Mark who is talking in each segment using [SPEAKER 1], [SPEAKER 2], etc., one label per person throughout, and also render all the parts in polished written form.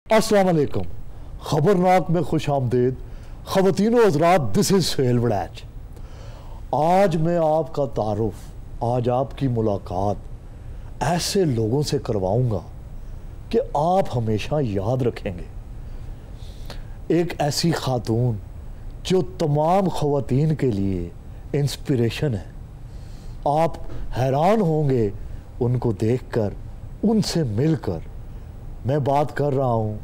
[SPEAKER 1] अस्सलाम वालेकुम। खबरनाक में खुश आमदेद ख़वातीनो हज़रात, दिस इज़ सुहेल वड़ैच। आज मैं आपका तारुफ, आज आपकी मुलाकात ऐसे लोगों से करवाऊंगा कि आप हमेशा याद रखेंगे। एक ऐसी खातून जो तमाम ख़वातीन के लिए इंस्पिरेशन है। आप हैरान होंगे उनको देखकर, उनसे मिलकर। मैं बात कर रहा हूँ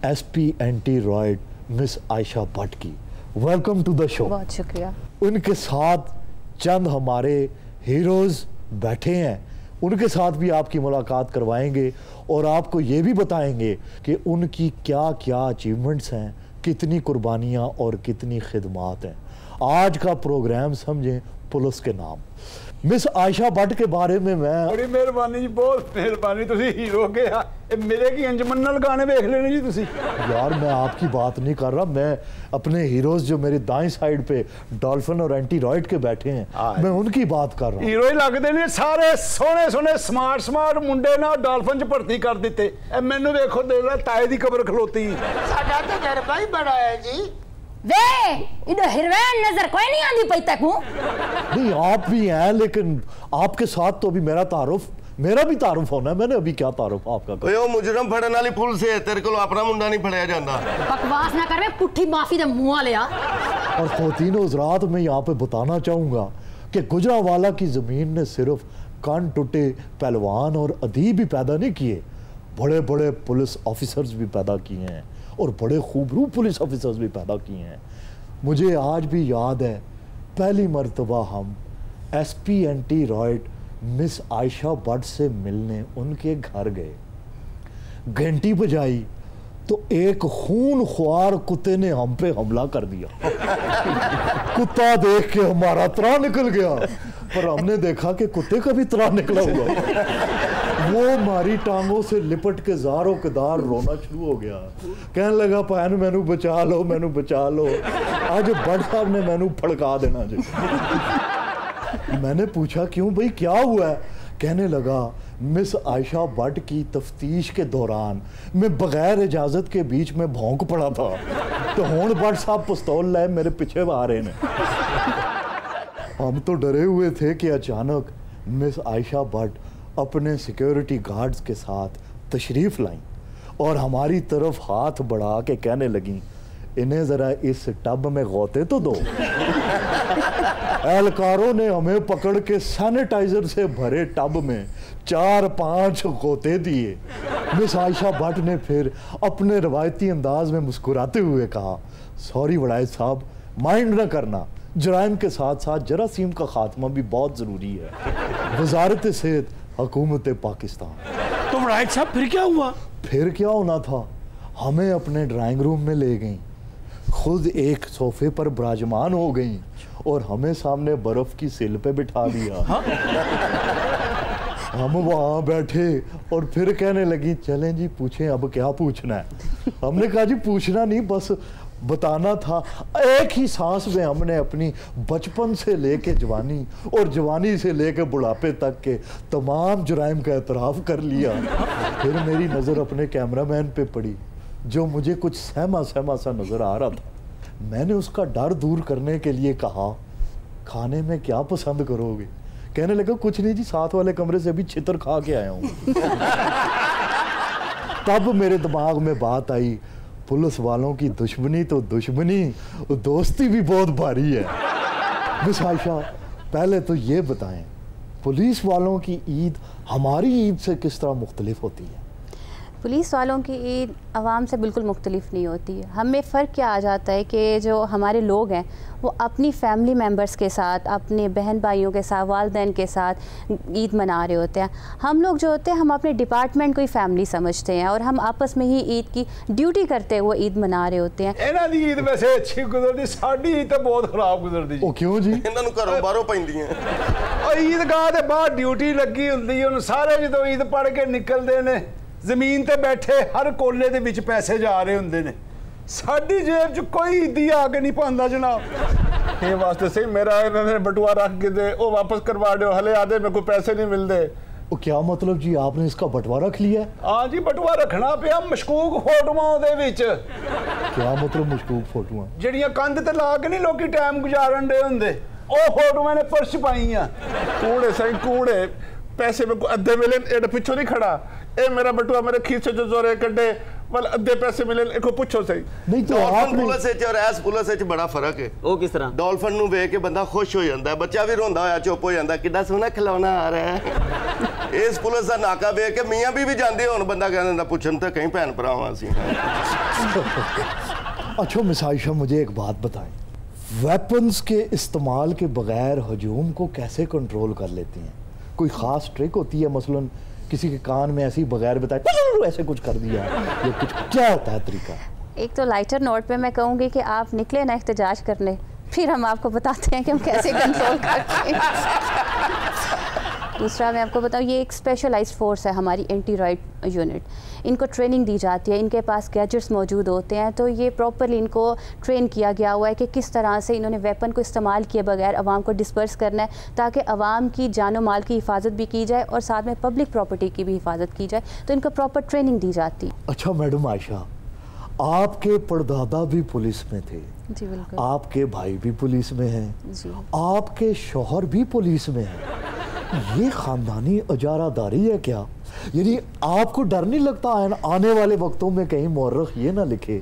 [SPEAKER 1] SP anti riot Miss Ayesha Bhatt की। Welcome to the show.
[SPEAKER 2] बहुत शुक्रिया।
[SPEAKER 1] उनके साथ चंद हमारे हीरोज़ बैठे हैं, उनके साथ भी आपकी मुलाकात करवाएंगे और आपको ये भी बताएंगे कि उनकी क्या क्या अचीवमेंट्स हैं, कितनी कुर्बानियाँ और कितनी खिदमात हैं। आज का प्रोग्राम समझें पुलिस के नाम। मिस आयशा भट्ट के बारे में मैं
[SPEAKER 3] बड़ी मेहरबानी जी, बहुत मेहरबानी। तुसी हीरो के मेरे की अंजमन नाल गाने देख लेने जी तुसी।
[SPEAKER 1] यार मैं आपकी बात नहीं कर रहा, मैं अपने हीरोज जो मेरी दाएं साइड पे डॉल्फिन और एंटी रॉयड के बैठे हैं, मैं उनकी बात कर रहा हूँ।
[SPEAKER 3] हीरो ही लगते नहीं, सारे सोने सोने स्मार्ट स्मार्ट मुंडे ना डॉल्फिन च भर्ती कर दिते। मैनू देखो देख ला ताए दी कबर खलोती।
[SPEAKER 4] साडा तजर्बा ही बड़ा है जी।
[SPEAKER 2] वे इधर हिरवैन नजर कोई नहीं आंदी पई तक हूं।
[SPEAKER 1] नहीं आप भी हैं, लेकिन आपके साथ तो अभी मेरा भी तारुफ होना है। मैंने अभी क्या तारुफ आपका कर?
[SPEAKER 5] ओ मुजरम फड़न वाली पुलिस है, तेरे को अपना मुंडा नहीं फड़या जाता।
[SPEAKER 2] बकवास ना कर, मैं पुट्ठी माफी दे मुंह लिया।
[SPEAKER 1] और ख़वातीनो हज़रात, मैं यहाँ पे बताना चाहूँगा कि गुजरांवाला की ज़मीन ने सिर्फ कान टुटे पहलवान और अदीब ही पैदा नहीं किए, बड़े बड़े पुलिस ऑफिसर्स भी पैदा किए हैं और बड़े खूबरू पुलिस ऑफिसर्स भी पैदा किए हैं। मुझे आज भी याद है पहली मर्तबा हम SP anti riot Miss Ayesha Bhatt से मिलने उनके घर गए। घंटी बजाई तो एक खूनख्वार कुत्ते ने हम पे हमला कर दिया। कुत्ता देख के हमारा त्राह निकल गया, पर हमने देखा कि कुत्ते का भी त्राह निकला हुआ। वो हमारी टांगों से लिपट के ज़ारो कदार रोना शुरू हो गया। कहने लगा, भैन मैनू बचा लो, मैनू बचा लो। आज भट्ट साहब ने मैनू फड़का देना जी। मैंने पूछा क्यों भाई, क्या हुआ है? कहने लगा, मिस आयशा भट्ट की तफ्तीश के दौरान मैं बगैर इजाजत के बीच में भौंक पड़ा था, तो हुण भट्ट साहब पिस्तौल लाए मेरे पीछे आ रहे हैं। हम तो डरे हुए थे कि अचानक मिस आयशा भट्ट अपने सिक्योरिटी गार्ड्स के साथ तशरीफ़ लाईं और हमारी तरफ हाथ बढ़ा के कहने लगी, इन्हें ज़रा इस टब में गौते तो दो। एहलकारों ने हमें पकड़ के सैनिटाइजर से भरे टब में 4-5 गोते दिए। मिस आयशा भट्ट ने फिर अपने रवायती अंदाज में मुस्कुराते हुए कहा, सॉरी वड़ाइद साहब, माइंड न करना, जराइम के साथ साथ जरासीम का खात्मा भी बहुत ज़रूरी है। वजारत सेहत, हुकूमत पाकिस्तान।
[SPEAKER 3] तो वड़ाइद साहब फिर क्या हुआ?
[SPEAKER 1] फिर क्या होना था, हमें अपने ड्राइंग रूम में ले गई, खुद एक सोफे पर विराजमान हो गई और हमें सामने बर्फ की सिल पे बिठा दिया। हम वहाँ बैठे और फिर कहने लगी, चलें जी पूछें अब क्या पूछना है। हमने कहा जी पूछना नहीं, बस बताना था। एक ही सांस में हमने अपनी बचपन से लेके जवानी और जवानी से लेके बुढ़ापे तक के तमाम जुराइम का एतराफ़ कर लिया। फिर मेरी नज़र अपने कैमरामैन पे पड़ी जो मुझे कुछ सहमा सहमा सा नज़र आ रहा था। मैंने उसका डर दूर करने के लिए कहा, खाने में क्या पसंद करोगे? कहने लगा, कुछ नहीं जी, साथ वाले कमरे से अभी छितर खा के आया हूँ। तब मेरे दिमाग में बात आई, पुलिस वालों की दुश्मनी तो दुश्मनी, दोस्ती भी बहुत भारी है। मिस आयशा, पहले तो ये बताएं, पुलिस वालों की ईद हमारी ईद से किस तरह मुख्तलिफ होती है?
[SPEAKER 2] पुलिस वालों की ईद आवाम से बिल्कुल मुख्तलिफ नहीं होती है। हमें फ़र्क क्या आ जाता है कि जो हमारे लोग हैं वो अपनी फैमिली मेम्बर्स के साथ, अपने बहन भाइयों के साथ, वालदैन के साथ ईद मना रहे होते हैं। हम लोग जो होते हैं, हम अपने डिपार्टमेंट को ही फैमिली समझते हैं और हम आपस में ही ईद की ड्यूटी करते हुए ईद मना रहे होते हैं।
[SPEAKER 3] इन्हां दी ईद वैसे अच्छी गुजरती, साडी ईद तो बहुत खराब गुजरती जी।
[SPEAKER 1] ओ क्यों जी?
[SPEAKER 5] इन्हां नूं घरों बाहरों पैंदियां।
[SPEAKER 3] और ईदगाह दे बाहर ड्यूटी लगी हुंदी, हुण सारे जदों ईद पढ़ के निकलदे ने, जमीन ते बैठे हर कोले दे विच पैसे जा रहे हुंदे ने। साडी जेब च कोई ईदी आके नहीं पांदा जनाब। ये वास्ते सही मेरा इन्होंने बटुआ रख के दे, वो वापस करवा दो, हले आदे मेरे को पैसे नहीं मिलते।
[SPEAKER 1] वो क्या मतलब जी, आपने इसका बटवा रख लिया है?
[SPEAKER 3] हाँ जी, बटवा रखना पिया। मशकूक फोटोआं ਉਹਦੇ ਵਿੱਚ।
[SPEAKER 1] क्या मतलब मशकूक फोटोआं?
[SPEAKER 3] ਜਿਹੜੀਆਂ ਕੰਧ ਤੇ ਲਾ ਕੇ ਨਹੀਂ ਲੋਕੀ ਟਾਈਮ ਗੁਜ਼ਾਰਨ ਦੇ ਹੁੰਦੇ, ਉਹ ਫੋਟੋਆਂ ਨੇ ਪਰਸ ਪਾਈਆਂ।
[SPEAKER 6] कूड़े सही कूड़े पैसे में अद्धे मिले एड पिछो नहीं खड़ा ए मेरा बटुआ मेरे खीसे जो जोरे कड्डे वाल अद्धे पैसे मिले एको पूछो सही।
[SPEAKER 1] नहीं तो
[SPEAKER 5] ਡਾਲਫਨ
[SPEAKER 1] आपने
[SPEAKER 5] ਪੁਲਿਸ ਵਿੱਚ ਔਰ ਐਸ ਪੁਲਿਸ ਵਿੱਚ ਬੜਾ ਫਰਕ ਹੈ।
[SPEAKER 7] ਉਹ ਕਿਸ ਤਰ੍ਹਾਂ?
[SPEAKER 5] ਡਾਲਫਨ ਨੂੰ ਵੇਖ ਕੇ ਬੰਦਾ ਖੁਸ਼ ਹੋ ਜਾਂਦਾ ਹੈ, ਬੱਚਾ ਵੀ ਰੋਂਦਾ ਹੋਇਆ ਚੁੱਪ ਹੋ ਜਾਂਦਾ, ਕਿੱਡਾ ਸੋਹਣਾ ਖਿਲੌਣਾ ਆ ਰਿਹਾ ਹੈ। ਇਸ ਪੁਲਿਸ ਦਾ ਨਾਕਾ ਵੇਖ ਕੇ ਮੀਆਂ ਵੀ ਜਾਂਦੇ ਹੋਣ, ਬੰਦਾ ਕਹਿੰਦਾ ਹੁੰਦਾ ਪੁੱਛਣ ਤਾਂ ਕਈ ਭੈਣ ਭਰਾਵਾਂ ਅਸੀਂ।
[SPEAKER 1] अच्छा मिस आयशा, मुझे एक बात बताएं, वेपन्स के इस्तेमाल के बगैर हजूम को कैसे कंट्रोल कर लेती हैं? कोई ख़ास ट्रिक होती है? मसलन किसी के कान में ऐसे ही बगैर बताए ऐसे कुछ कर दिया, या कुछ, क्या होता है तरीका?
[SPEAKER 2] एक तो लाइटर नोट पे मैं कहूँगी कि आप निकले ना एहतजाज करने, फिर हम आपको बताते हैं कि हम कैसे कंट्रोल करते हैं। दूसरा मैं आपको बताऊँ, ये एक स्पेशलाइज्ड फोर्स है हमारी एंटी रॉयड यूनिट। इनको ट्रेनिंग दी जाती है, इनके पास गैजेट्स मौजूद होते हैं, तो ये प्रॉपरली इनको ट्रेन किया गया हुआ है कि किस तरह से इन्होंने वेपन को इस्तेमाल किए बगैर आवाम को डिस्पर्स करना है, ताकि आवाम की जानो माल की हिफाजत भी की जाए और साथ में पब्लिक प्रॉपर्टी की भी हिफाजत की जाए। तो इनको प्रॉपर ट्रेनिंग दी जाती है।
[SPEAKER 1] अच्छा मैडम आयशा, आपके परदादा भी पुलिस में थे,
[SPEAKER 2] जी बिल्कुल,
[SPEAKER 1] आपके भाई भी पुलिस में हैं,
[SPEAKER 2] जी
[SPEAKER 1] आपके शौहर भी पुलिस में हैं, ये खानदानी अजारादारी है क्या? यानी आपको डर नहीं लगता है आने वाले वक्तों में कहीं मौर्रख ये ना लिखे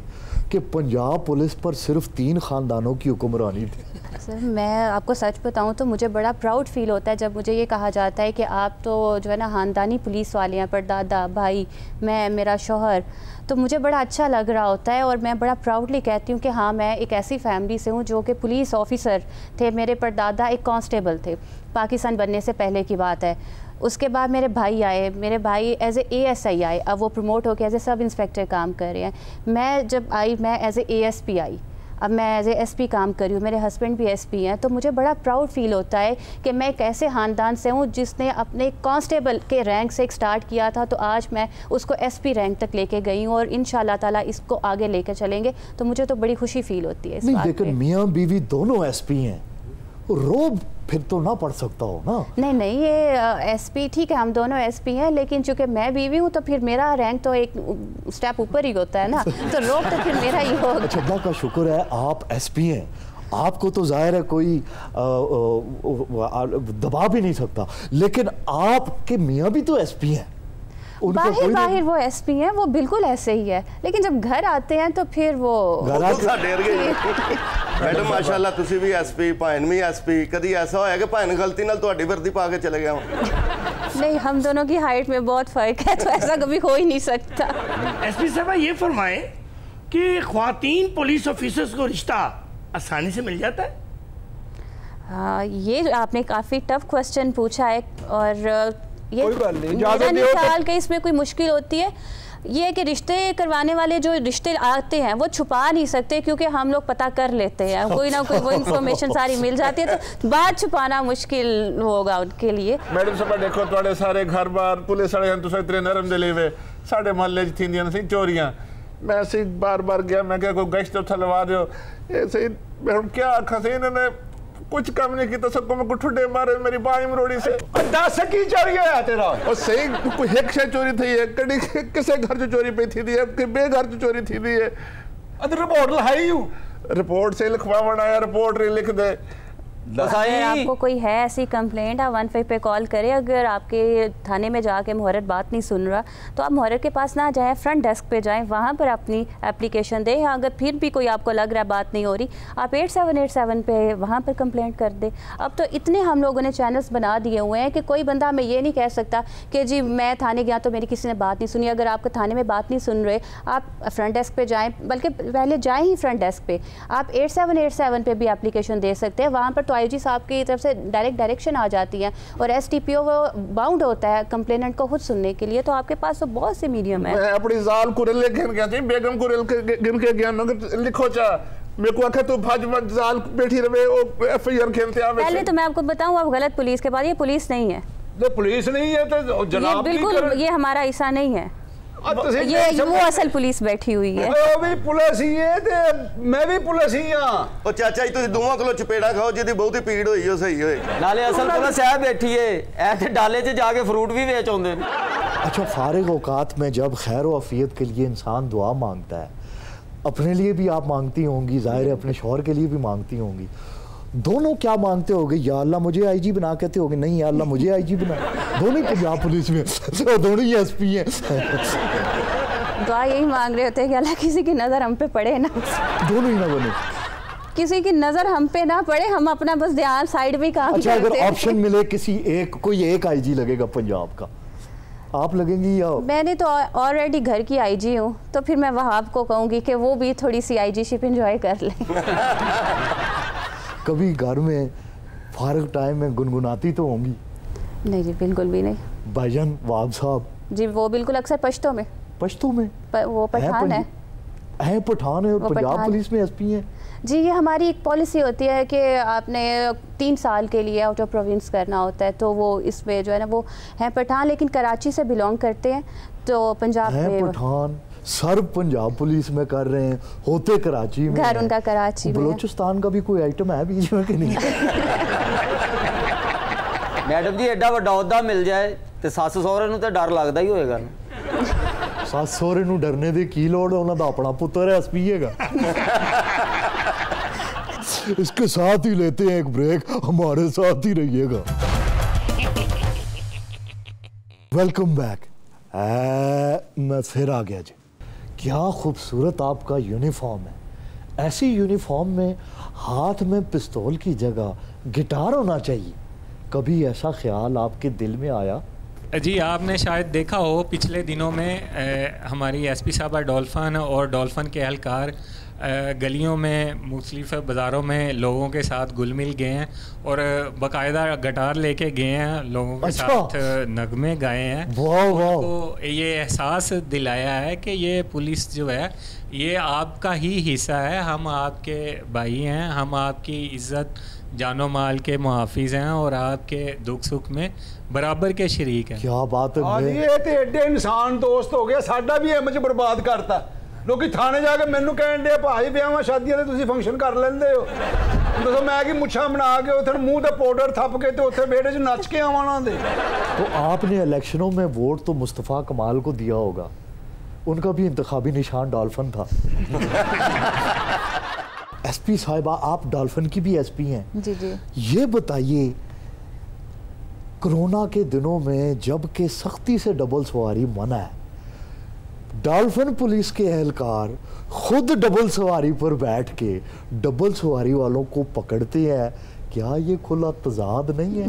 [SPEAKER 1] कि पंजाब पुलिस पर सिर्फ 3 खानदानों की हुक्मरानी थी?
[SPEAKER 2] सर, मैं आपको सच बताऊं तो मुझे बड़ा प्राउड फील होता है जब मुझे ये कहा जाता है कि आप तो जो है ना ख़ानदानी पुलिस वाले हैं, परदादा, भाई, मैं, मेरा शौहर। तो मुझे बड़ा अच्छा लग रहा होता है और मैं बड़ा प्राउडली कहती हूँ कि हाँ, मैं एक ऐसी फैमिली से हूँ जो कि पुलिस ऑफिसर थे। मेरे परदादा एक कांस्टेबल थे, पाकिस्तान बनने से पहले की बात है। उसके बाद मेरे भाई आए, मेरे भाई एज ए ASI आए, अब वो प्रमोट होकर एज ए सब इंस्पेक्टर काम कर रहे हैं। मैं जब आई, मैं एज ए ASP आई, अब मैं एज ए SP काम कर रही हूँ, मेरे हस्बैंड भी SP हैं। तो मुझे बड़ा प्राउड फील होता है कि मैं एक ऐसे ख़ानदान से हूँ जिसने अपने कांस्टेबल के रैंक से एक स्टार्ट किया था, तो आज मैं उसको SP रैंक तक लेके गई हूँ और इंशाल्लाह ताला इसको आगे लेकर चलेंगे। तो मुझे तो बड़ी खुशी फील होती है इस बात पे।
[SPEAKER 1] लेकिन मियाँ बीवी दोनों SP हैं, रोब फिर तो ना पड़ सकता हो ना?
[SPEAKER 2] नहीं नहीं, ये SP ठीक है, हम दोनों SP हैं, लेकिन चूंकि मैं बीवी हूँ तो फिर मेरा रैंक तो एक स्टेप ऊपर ही होता है ना, तो रोब तो फिर मेरा ही होगा।
[SPEAKER 1] अच्छा, अल्लाह का शुक्र है आप SP हैं, आपको तो जाहिर है कोई दबा भी नहीं सकता, लेकिन आपके मियाँ भी तो SP हैं।
[SPEAKER 2] बाहर वो SP हैं, वो बिल्कुल ऐसे ही है, लेकिन जब घर आते हैं तो फिर वो
[SPEAKER 5] मैडम माशाल्लाह ਤੁਸੀਂ ਵੀ SP, ਭਾਨ ਵੀ SP, कभी ऐसा होया कि भान गलती नाल ਤੁਹਾਡੀ वर्दी पा के चले गया?
[SPEAKER 2] नहीं, हम दोनों की हाइट में बहुत फ़र्क है, तो ऐसा कभी हो ही नहीं सकता।
[SPEAKER 8] SP साहब ये फरमाएं कि ख्वातीन पुलिस ऑफिसर्स को रिश्ता आसानी से मिल जाता है?
[SPEAKER 2] हाँ, ये आपने काफ़ी टफ क्वेश्चन पूछा है, और ये
[SPEAKER 3] कोई बात नहीं,
[SPEAKER 2] मेरा नहीं ख्याल कि इसमें कोई मुश्किल होती है। ये है कि रिश्ते करवाने वाले जो रिश्ते आते हैं वो छुपा नहीं सकते, क्योंकि हम लोग पता कर लेते हैं, कोई ना कोई वो इन्फॉर्मेशन सारी मिल जाती है, तो बात छुपाना मुश्किल होगा उनके लिए।
[SPEAKER 6] मैडम साहब देखो थोड़े सारे घर बार पुलिस वाले तुम इतने नरम दिले हुए, साढ़े मोहल्ले च थींदियां सी चोरियां, मैं ऐसे बार बार गया, मैं क्या कोई गश्त उथा लवा दो, ऐसे मैं क्या आखा से इन्होंने कुछ कम नहीं किया, सबको मैं ठुड्डे मारे, मेरी बाई मरोड़ी से।
[SPEAKER 3] 10 की चोरी है तेरा?
[SPEAKER 6] और सही कोई एक शे चोरी थी है, कड़ी किसे घर च चोरी पे थी है, कि बे घर च चोरी थी है।
[SPEAKER 3] अदर रिपोर्ट लिखाई हूँ,
[SPEAKER 6] रिपोर्ट से लिखवावण आया, रिपोर्ट लिख दे।
[SPEAKER 2] अगर आपको कोई है ऐसी कंप्लेंट, आप 15 पे कॉल करें। अगर आपके थाने में जाके मुहर्रिर बात नहीं सुन रहा तो आप मुहर्रिर के पास ना जाएं, फ्रंट डेस्क पे जाएं, वहाँ पर अपनी एप्लीकेशन दें। अगर फिर भी कोई आपको लग रहा है बात नहीं हो रही, आप 8787 पे वहाँ पर कंप्लेंट कर दें। अब तो इतने हम लोगों ने चैनल्स बना दिए हुए हैं कि कोई बंदा हमें ये नहीं कह सकता कि जी मैं थाने गया तो मेरी किसी ने बात नहीं सुनी। अगर आपको थाने में बात नहीं सुन रहे, आप फ्रंट डेस्क पे जाएँ, बल्कि पहले जाएँ ही फ्रंट डेस्क पे। आप 8787 पे भी एप्लीकेशन दे सकते हैं, वहाँ पर तो IG साहब की तरफ से डायरेक्शन आ जाती है, और STPO वो बाउंड होता है कंप्लेनेंट को खुद सुनने के लिए। तो आपके पास तो बहुत से मीडियम है।
[SPEAKER 6] मैं अपनी जाल कुरल गिन गया थी, बेगम कुरल गिन के गया, मगर लिखो चा मेरे को आखा तू भाज जाल बैठी रहे, वो FIR खेलते आवे।
[SPEAKER 2] पहले तो मैं आपको बताऊं, आप गलत पुलिस के बाद, ये पुलिस नहीं है।
[SPEAKER 3] तो पुलिस नहीं है तो जनाब
[SPEAKER 2] बिल्कुल ये हमारा हिस्सा नहीं है। ये वो असल पुलिस बैठी हुई है।
[SPEAKER 3] ਉਹ ਵੀ ਪੁਲਿਸ ਹੀ ਹੈ ਤੇ ਮੈਂ ਵੀ ਪੁਲਿਸ ਹੀ ਆ।
[SPEAKER 5] ਉਹ ਚਾਚਾ ਜੀ ਤੁਸੀਂ ਦੋਵਾਂ ਕੋਲੋਂ ਚਪੇੜਾ ਖਾਓ, ਜਿਹਦੀ ਬਹੁਤੀ ਪੀੜ ਹੋਈ ਉਹ ਸਹੀ ਹੋਏ।
[SPEAKER 7] ਨਾਲੇ ਅਸਲ ਪੁਲਿਸ ਐ ਬੈਠੀ ਏ, ਐ ਤੇ ਡਾਲੇ 'ਚ ਜਾ ਕੇ ਫਰੂਟ भी बेच आਉਂਦੇ ਨੇ।
[SPEAKER 1] अच्छा, फारिग औकात में जब खैर व आफियत के लिए इंसान दुआ मांगता है, अपने लिए भी आप मांगती होंगी, जाहिर है अपने शौहर के लिए भी मांगती होंगी, दोनों क्या मांगते होगे? या अल्लाह मुझे आईजी बना, कहते होगे नहीं या अल्लाह मुझे आईजी बना। दोनों ही पंजाब पुलिस में दोनों ही एसपी हैं।
[SPEAKER 2] दुआ यही मांग रहे होते हैं कि अल्लाह किसी की नज़र हम पे पड़े ना,
[SPEAKER 1] दोनों ही ना बने,
[SPEAKER 2] किसी की नज़र हम पे ना पड़े, हम अपना बस ध्यान साइड में काम
[SPEAKER 1] अच्छा,
[SPEAKER 2] करते
[SPEAKER 1] अगर
[SPEAKER 2] हैं।
[SPEAKER 1] ऑप्शन मिले किसी एक, कोई एक आईजी लगेगा पंजाब का, आप लगेंगी या?
[SPEAKER 2] मैंने तो ऑलरेडी घर की आईजी हूँ, तो फिर मैं वहाब को कहूँगी कि वो भी थोड़ी सी आईजी शिप एंजॉय कर ले।
[SPEAKER 1] कभी घर में फारिग टाइम में गुनगुनाती तो होंगी?
[SPEAKER 2] नहीं जी, बिल्कुल भी नहीं।
[SPEAKER 1] भाईजान वहाब साहब
[SPEAKER 2] जी वो बिल्कुल अक्सर पश्तो में,
[SPEAKER 1] पश्तो में
[SPEAKER 2] वो पठान है,
[SPEAKER 1] पठान है और
[SPEAKER 2] वो
[SPEAKER 1] पंजाब
[SPEAKER 2] पठान।
[SPEAKER 1] पुलिस में एसपी हैं।
[SPEAKER 2] जी ये हमारी एक पॉलिसी होती है कि आपने 3 साल के लिए आउट ऑफ प्रोविंस करना होता है, तो वो इसमें जो है ना वो हैं पठान, लेकिन कराची से बिलोंग करते हैं, तो पंजाब
[SPEAKER 1] हैं
[SPEAKER 2] में
[SPEAKER 1] पठान, सर पंजाब पुलिस में कर रहे हैं, होते कराची में,
[SPEAKER 2] घर उनका कराची में है।
[SPEAKER 1] बलोचिस्तान का भी कोई आइटम है बीच में कि नहीं?
[SPEAKER 7] मैडम जी एडा ਵੱਡਾ ਅਹੁਦਾ मिल जाए तो सੱਸ ਸਹੁਰੇ ਨੂੰ ਤਾਂ ਡਰ ਲੱਗਦਾ ਹੀ ਹੋਏਗਾ।
[SPEAKER 1] सस सहुरे नूं डरने दी की लोड़, उन्हां दा अपना पुत्र है एसपी हैगा। इसके साथ ही लेते हैं एक ब्रेक, हमारे साथ ही रहिएगा। Welcome back. मैं फिर आ गया जी। क्या खूबसूरत आपका यूनिफॉर्म है। ऐसी यूनिफॉर्म में हाथ में पिस्तौल की जगह गिटार होना चाहिए, कभी ऐसा ख्याल आपके दिल में आया?
[SPEAKER 9] जी आपने शायद देखा हो पिछले दिनों में हमारी एसपी साहबा डॉल्फन और डॉल्फन के एहलकार गलियों में मुख्तलिफ बाज़ारों में लोगों के साथ घुल मिल गए हैं और बाकायदा गिटार लेके गए हैं, लोगों के साथ नगमे गाए हैं। तो ये एहसास दिलाया है कि ये पुलिस जो है ये आपका ही हिस्सा है, हम आपके भाई हैं, हम आपकी इज़्ज़त जानो माल के मुहाफिज हैं और आपके दुख सुख में बराबर के शरीक हैं।
[SPEAKER 1] क्या बात है।
[SPEAKER 3] आज ये ते एडे इंसान दोस्त हो गया, साडा भी मुझे बर्बाद करता। लोग थाने जाके मैनू कहन दे भाई ब्याह शादियां दे तुसीं फंक्शन कर लेंदे हो, दसो मैं कि मुच्छां बना के उथे मूँह ते पाउडर थप के ते उथे बेड़े च नच के आवां ना दे।
[SPEAKER 1] तो आपने इलेक्शनों में वोट तो मुस्तफ़ा कमाल को दिया होगा, उनका भी इंतखाबी निशान डॉल्फिन था। एसपी साहिबा आप डॉल्फिन की भी एसपी हैं।
[SPEAKER 2] जी जी।
[SPEAKER 1] ये बताइए कोरोना के दिनों में जबकि सख्ती से डबल सवारी मना है, डॉल्फिन पुलिस के एहलकार खुद डबल सवारी पर बैठ के डबल सवारी वालों को पकड़ते हैं, क्या ये खुला तजाद नहीं है?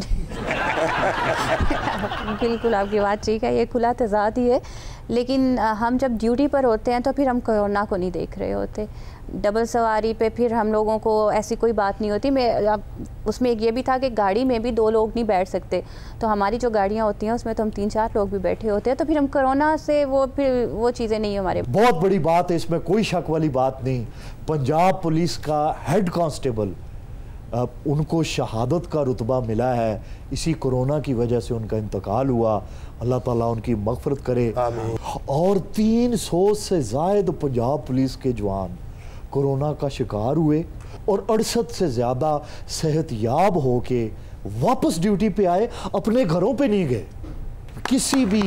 [SPEAKER 2] बिल्कुल आपकी बात ठीक है, ये खुला तजाद ही है, लेकिन हम जब ड्यूटी पर होते हैं तो फिर हम कोरोना को नहीं देख रहे होते। डबल सवारी पे फिर हम लोगों को ऐसी कोई बात नहीं होती। मैं उसमें एक ये भी था कि गाड़ी में भी 2 लोग नहीं बैठ सकते, तो हमारी जो गाड़ियाँ होती हैं उसमें तो हम 3-4 लोग भी बैठे होते हैं, तो फिर हम कोरोना से वो चीज़ें नहीं हमारे।
[SPEAKER 1] बहुत बड़ी बात है, इसमें कोई शक वाली बात नहीं। पंजाब पुलिस का हेड कांस्टेबल, उनको शहादत का रुतबा मिला है, इसी कोरोना की वजह से उनका इंतकाल हुआ, अल्लाह ताला उनकी मग़फ़िरत करे। और 300 से ज़ायद पंजाब पुलिस के जवान कोरोना का शिकार हुए और 68 से ज़्यादा सेहतयाब हो के वापस ड्यूटी पे आए, अपने घरों पे नहीं गए। किसी भी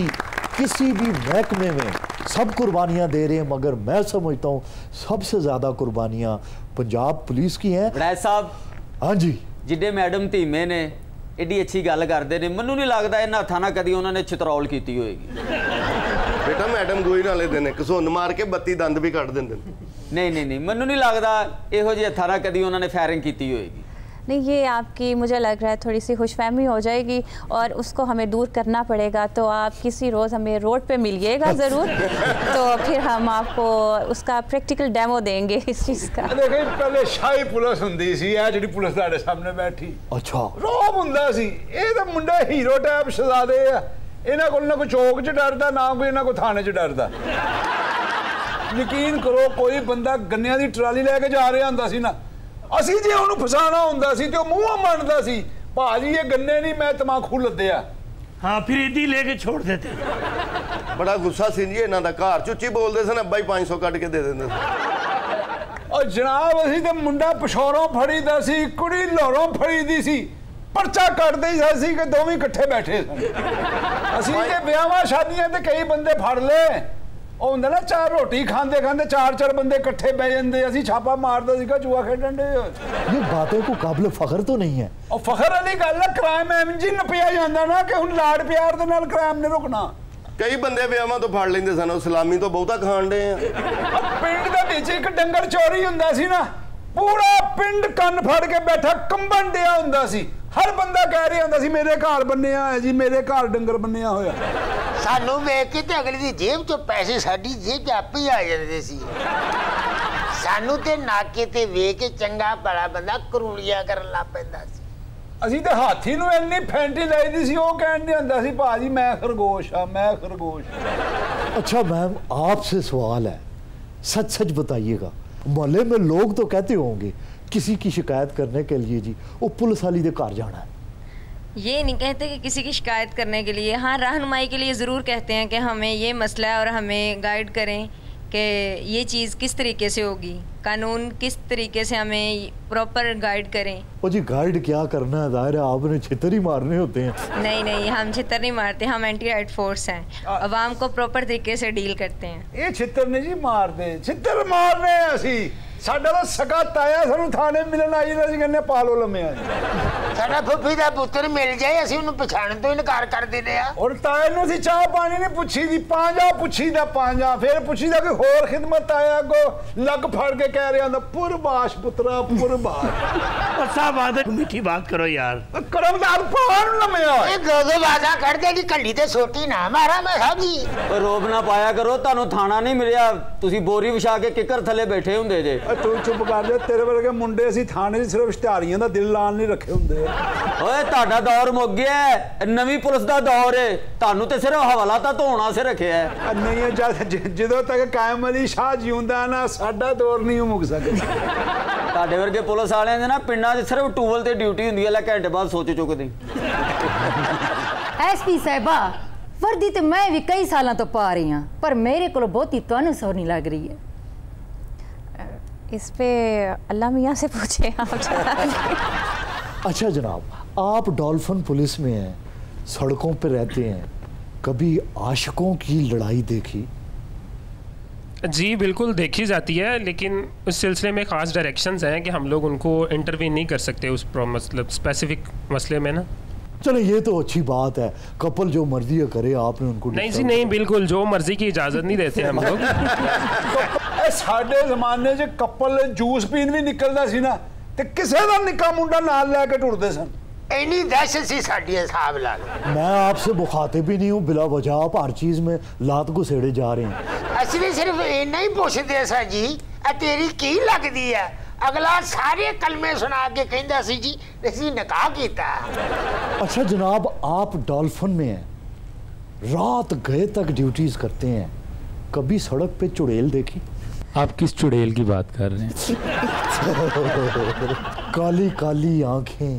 [SPEAKER 1] महकमे में सब कुर्बानियाँ दे रहे हैं, मगर मैं समझता हूँ सबसे ज़्यादा कुर्बानियाँ पंजाब पुलिस की हैं।
[SPEAKER 7] वड़ैच साहब।
[SPEAKER 1] हाँ जी।
[SPEAKER 7] जिड्डे मैडम धीमे ने एडी अच्छी गल करते हैं, मैनू नहीं लगता इन्हां हत्थां नाल कदी उन्होंने चितरौल की होएगी।
[SPEAKER 5] बेटा मैडम गोई नाले देने घसुन मार के 32 दंद भी कट देंदे।
[SPEAKER 7] नहीं मैनू नहीं लगता इहो जिहे हत्थां नाल कदी उन्होंने फायरिंग की होएगी।
[SPEAKER 2] नहीं, ये आपकी मुझे लग रहा है थोड़ी सी खुशफहमी हो जाएगी और उसको हमें दूर करना पड़ेगा। तो आप किसी रोज़ हमें रोड पे मिलिएगा ज़रूर, तो फिर हम आपको उसका प्रैक्टिकल डेमो देंगे इस चीज़ का।
[SPEAKER 3] देखिए पहले शाही पुलिस हुंदी सी, ये जिहड़ी पुलिस तुहाडे सामने बैठी,
[SPEAKER 1] अच्छा
[SPEAKER 3] रौब हुंदा सी। ये तो मुंडे हीरो टाइप शहजादे आ, इन्हां कोल ना कोई चौक च डरदा, ना कोई इन्हां कोल थाने च डरदा। यकीन करो कोई बंदा गन्नियां दी ट्राली लैके जा रहा हुंदा सी ना, ਅਸੀਂ ਜੇ ਉਹਨੂੰ ਫਸਾਣਾ ਹੁੰਦਾ ਸੀ ਤੇ ਉਹ ਮੂੰਹੋਂ ਮੰਨਦਾ ਸੀ, ਭਾਜੀ ਇਹ ਗੰਨੇ ਨਹੀਂ ਮੈਂ ਤਮਾਕੂ ਲੱਦਿਆ।
[SPEAKER 8] हाँ फिर ईदी लेके छोड़ देते।
[SPEAKER 5] बड़ा गुस्सा सी जी इन्हां दा, घर चुच्ची बोलदे सन, अब्बा ही 500 कट के दे देंदे
[SPEAKER 3] और जनाब असीं ते मुंडा पिछोरों फड़ीदा सी, कुड़ी लाहौरों फड़ीदी सी, पर्चा कटदे ही सी कि दोवें इकट्ठे बैठे सन। असीं ते ब्याहां शादियां ते कई बंदे फड़ ले, ਉਹ ਹੁੰਦਾ ਨਾ ਚਾਰ ਰੋਟੀ ਖਾਂਦੇ ਖਾਂਦੇ ਚਾਰ ਚਾਰ ਬੰਦੇ ਇਕੱਠੇ ਬਹਿ ਜਾਂਦੇ, ਅਸੀਂ ਛਾਪਾ ਮਾਰਦਾ ਸੀਗਾ ਜੂਆ ਖੇਡਣ ਦੇ।
[SPEAKER 1] ये बातें को काबिल फख्र तो नहीं है।
[SPEAKER 3] ਉਹ ਫਖਰ ਵਾਲੀ ਗੱਲ ਹੈ, ਕ੍ਰਾਈਮ ਐਵੇਂ ਜੀ ਨਪਿਆ ਜਾਂਦਾ ਨਾ ਕਿ ਹੁਣ ਲਾਡ ਪਿਆਰ ਦੇ ਨਾਲ ਕ੍ਰਾਈਮ ਨੇ ਰੁਕਣਾ।
[SPEAKER 5] ਕਈ ਬੰਦੇ ਵਿਆਹਾਂ ਤੋਂ ਫੜ ਲੈਂਦੇ ਸਨ, ਉਹ ਸਲਾਮੀ ਤੋਂ ਬਹੁਤਾ ਖਾਣ ਡੇ ਆ।
[SPEAKER 3] ਪਿੰਡ ਦੇ ਵਿੱਚ ਇੱਕ ਡੰਗਰ ਚੋਰੀ ਹੁੰਦਾ ਸੀ ਨਾ, ਪੂਰਾ ਪਿੰਡ ਕੰਨ ਫੜ ਕੇ ਬੈਠਾ ਕੰਬਣ ਡਿਆ ਹੁੰਦਾ ਸੀ। ਹਰ ਬੰਦਾ ਕਹਿ ਰਿਹਾ ਹੁੰਦਾ ਸੀ ਮੇਰੇ ਘਰ ਬੰਨਿਆ ਹੋਇਆ ਜੀ, ਮੇਰੇ ਘਰ ਡੰਗਰ ਬੰਨਿਆ ਹੋਇਆ।
[SPEAKER 4] ਸਾਨੂੰ ਵੇਖ ਕੇ ਤੇ ਅਗਲੇ ਦੀ ਜੇਬ ਚੋਂ ਪੈਸੇ ਸਾਡੀ ਜੇਬ 'ਚ ਆਪੇ ਹੀ ਆ ਜਾਂਦੇ ਸੀ। ਸਾਨੂੰ ਤੇ ਨਾਕੇ ਤੇ ਵੇਖ ਕੇ ਚੰਗਾ ਭਲਾ ਬੰਦਾ ਕਰੂਲੀਆਂ ਕਰਨ ਲੱਗ ਪੈਂਦਾ ਸੀ।
[SPEAKER 3] ਅਸੀਂ ਤੇ ਹਾਥੀ ਨੂੰ ਇੰਨੀ ਫੈਂਟੀ ਲਾਈਦੀ ਸੀ, ਉਹ ਕਹਿਣ ਡਿਆ ਹੁੰਦਾ ਸੀ ਭਾਜੀ ਮੈਂ ਖਰਗੋਸ਼ ਆ, ਮੈਂ ਖਰਗੋਸ਼।
[SPEAKER 1] अच्छा मैम, आपसे सवाल है, सच सच बताइएगा, मोहल्ले में लोग तो कहते होंगे किसी की शिकायत करने के लिए जी वो पुलिस वाली दे घर जाना है।
[SPEAKER 10] ये नहीं कहते कि किसी की शिकायत करने के लिए, हाँ रहनुमाई के लिए ज़रूर कहते हैं कि हमें ये मसला है और हमें गाइड करें कि ये चीज़ किस तरीके से होगी, कानून किस तरीके से हमें प्रॉपर गाइड करें।
[SPEAKER 1] वो जी गाइड क्या करना है, जाहिर है आपने छितर ही मारने होते हैं।
[SPEAKER 10] नहीं नहीं, हम छितर नहीं मारते, हम एंटी राइट फोर्स हैं, अवाम को प्रॉपर तरीके से डील करते हैं।
[SPEAKER 3] ये छितर नहीं जी मारते, छितर मारने असी साडा तो सगा ताया सानू थाने मिलन आई ना, ਅਸੀਂ ਕਹਿੰਨੇ ਪਾ ਲੋ ਲੰਮਿਆ।
[SPEAKER 4] ਸਾਡਾ ਫੁੱਫੀ ਦਾ ਪੁੱਤਰ ਮਿਲ ਜਾਏ ਅਸੀਂ ਉਹਨੂੰ ਪਛਾਣਨ ਤੋਂ ਇਨਕਾਰ ਕਰ ਦਿੰਦੇ ਆ।
[SPEAKER 3] ਔਰ ਤਾਏ ਨੂੰ ਅਸੀਂ ਚਾਹ ਪਾਣੀ ਨਹੀਂ ਪੁੱਛੀ ਦੀ, ਪਾਂਜਾ ਪੁੱਛੀ ਦਾ ਪਾਂਜਾ, ਫਿਰ ਪੁੱਛੀ ਦਾ ਕੋਈ ਹੋਰ ਖਿਦਮਤ ਆਇਆ ਕੋ ਲੱਗ ਫੜ ਕੇ ਕਹਿ ਰਿਹਾ ਹੁੰਦਾ ਪੁਰਬਾਸ਼ ਪੁੱਤਰਾ ਪੁਰਬਾਸ਼।
[SPEAKER 8] और साहब आदत मीठी बात करो यार।
[SPEAKER 3] ਕਰਮਦਾਰ ਪਾਣ ਲੰਮਿਆ
[SPEAKER 4] ਇਹ ਗੋਗੋ ਬਾਜ਼ਾ ਕੱਢਦੇ ਦੀ ਕੱਲੀ ਤੇ ਸੋਟੀ ਨਾ ਮਾਰਾ ਮੈਂ ਸਾਹਿਬ ਜੀ।
[SPEAKER 7] ਓਏ ਰੋਬ ਨਾ ਪਾਇਆ ਕਰੋ, ਤੁਹਾਨੂੰ ਥਾਣਾ ਨਹੀਂ ਮਿਲਿਆ, ਤੁਸੀਂ ਬੋਰੀ ਵਿਛਾ ਕੇ ਕਿੱਕਰ ਥੱਲੇ ਬੈਠੇ ਹੁੰਦੇ ਜੇ।
[SPEAKER 3] ਤੂੰ ਚੁੱਪ ਕਰ ਜਾ, ਤੇਰੇ ਵਰਗੇ ਮੁੰਡੇ ਅਸੀਂ ਥਾਣੇ 'ਚ ਸਿਰਫ ਇਸ਼ਤਿਹਾਰੀਆਂ ਦਾ ਦਿਲ ਲਾਲ ਨਹੀਂ ਰੱਖੇ ਹੁੰਦੇ।
[SPEAKER 7] ਓਏ ਤੁਹਾਡਾ ਦੌਰ ਮੁੱਕ ਗਿਆ, ਨਵੀਂ ਪੁਲਿਸ ਦਾ ਦੌਰ ਏ, ਤੁਹਾਨੂੰ ਤੇ ਸਿਰਫ ਹਵਾਲਾ ਤਾਂ ਧੋਣ ਵਾਸਤੇ ਰੱਖਿਆ।
[SPEAKER 3] ਨਹੀਂ ਜਦੋਂ ਤੱਕ ਕਾਇਮ ਅਲੀ ਸ਼ਾਹ ਜਿਉਂਦਾ ਨਾ, ਸਾਡਾ ਦੌਰ ਨਹੀਂ ਮੁੱਕ ਸਕਦਾ।
[SPEAKER 7] ਤੁਹਾਡੇ ਵਰਗੇ ਪੁਲਿਸ ਵਾਲਿਆਂ ਦੇ ਨਾ ਪਿੰਡਾਂ 'ਚ ਸਿਰਫ ਟੂਵਲ ਤੇ ਡਿਊਟੀ ਹੁੰਦੀ ਹੈ, ਲੈ ਘੰਟੇ ਬਾਅਦ ਸੋਚ ਚੁੱਕਦੇ।
[SPEAKER 11] ਐਸਪੀ ਸਾਹਿਬਾ वर्दी तो मैं भी कई सालों तो पा रही हाँ, पर मेरे को बहुती तुहानू सोहनी लग रही है।
[SPEAKER 2] इस पे अल्लाह मियाँ से पूछे आप।
[SPEAKER 1] अच्छा जनाब, आप डॉल्फिन पुलिस में हैं, सड़कों पे रहते हैं, कभी आशिकों की लड़ाई देखी?
[SPEAKER 12] जी बिल्कुल देखी जाती है, लेकिन उस सिलसिले में ख़ास डायरेक्शंस हैं कि हम लोग उनको इंटरवीन नहीं कर सकते उस मतलब स्पेसिफिक मसले में ना।
[SPEAKER 1] चलो ये तो अच्छी बात है, कपल जो मर्जी करे, आपने उनको
[SPEAKER 12] नहीं जी नहीं, बिल्कुल जो मर्जी की इजाज़त नहीं देते हम लोग।
[SPEAKER 3] साडे ज़माने 'च कपल जूस पीन भी निकलदा सी ना, ते किसे दा निक्का मुंडा नाल लैके टुरदे सन।
[SPEAKER 4] ਇੰਨੀ ਦਹਿਸ਼ਤ ਸੀ ਸਾਡੀ ਹਿਸਾਬ ਲਾ ਲਓ।
[SPEAKER 1] मैं आपसे मुखातिब ही नहीं हूँ, बिला वजह आप हर चीज़ में लात घुसेड़े जा रहे हैं।
[SPEAKER 4] ਅਸੀਂ ਵੀ ਸਿਰਫ ਇੰਨਾ ਹੀ ਪੁੱਛਦੇ ਸਾਂ ਜੀ ਆ ਤੇਰੀ ਕੀ ਲੱਗਦੀ ਹੈ। अगला सारे कलमे सुना के कहता सी जी ਅਸੀਂ निकाह कीता।
[SPEAKER 1] अच्छा जनाब, आप डॉल्फिन में हैं, रात गए तक ड्यूटीज करते हैं, कभी सड़क पे चुड़ैल देखी?
[SPEAKER 13] आप किस चुड़ैल की बात कर रहे हैं?
[SPEAKER 1] काली काली आंखें,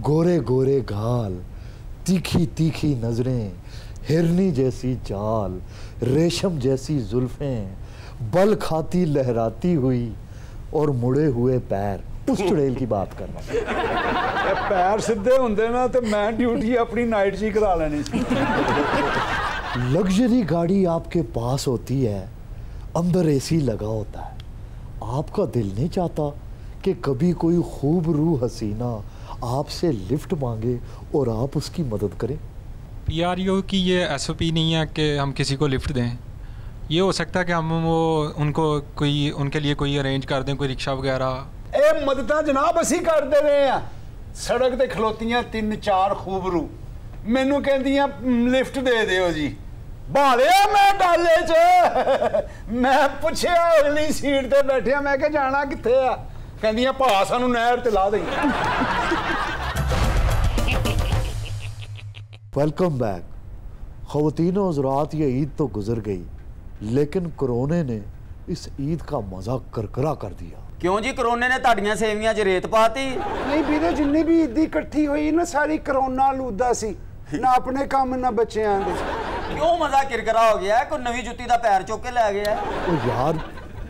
[SPEAKER 1] गोरे गोरे गाल, तीखी तीखी नजरें, हिरनी जैसी चाल, रेशम जैसी जुल्फें, बल खाती लहराती हुई और मुड़े हुए पैर, उस चुड़ैल की बात कर रहा हूं।
[SPEAKER 3] पैर सीधे होंगे ना तो मैं ड्यूटी अपनी नाइट सी करा लेनी सी।
[SPEAKER 1] लग्जरी गाड़ी आपके पास होती है, अंदर एसी लगा होता है, आपका दिल नहीं चाहता कि कभी कोई खूब रूह हसीना आपसे लिफ्ट मांगे और आप उसकी मदद करें?
[SPEAKER 9] PRO की ये SOP नहीं है कि हम किसी को लिफ्ट दें। ये हो सकता है कि हम वो उनको कोई उनके लिए कोई अरेंज कर दें, कोई रिक्शा वगैरह।
[SPEAKER 3] ये मदद जनाब असी करते रहे हैं। सड़क ते खलोतियां 3-4 खूबरू मैनू कहदियां लिफ्ट दे दियो जी, भालिया मैं डाले च मैं पूछया अगली सीट ते बैठिया, मैं क्या जाना कित्थे आ, कहदियां भा सानू नहर ते ला दई।
[SPEAKER 1] Welcome back. ख़वातीन और हज़रात, ये ईद तो गुजर गई, लेकिन कोरोना ने इस ईद का मजा करकरा कर दिया।
[SPEAKER 7] क्यों जी, कोरोना ने ताड़ियां सेवियां च रेत पाती?
[SPEAKER 3] नहीं ਵੀਰੇ, जिन्नी भी ईदी इकट्ठी हुई ना सारी कोरोना लूदा सी। ना अपने काम ना बच्चों दे।
[SPEAKER 7] क्यों मजा किरकिरा हो गया है? कोई नवी जुत्ती दा पैर चुक के ले गया है।
[SPEAKER 1] ओ यार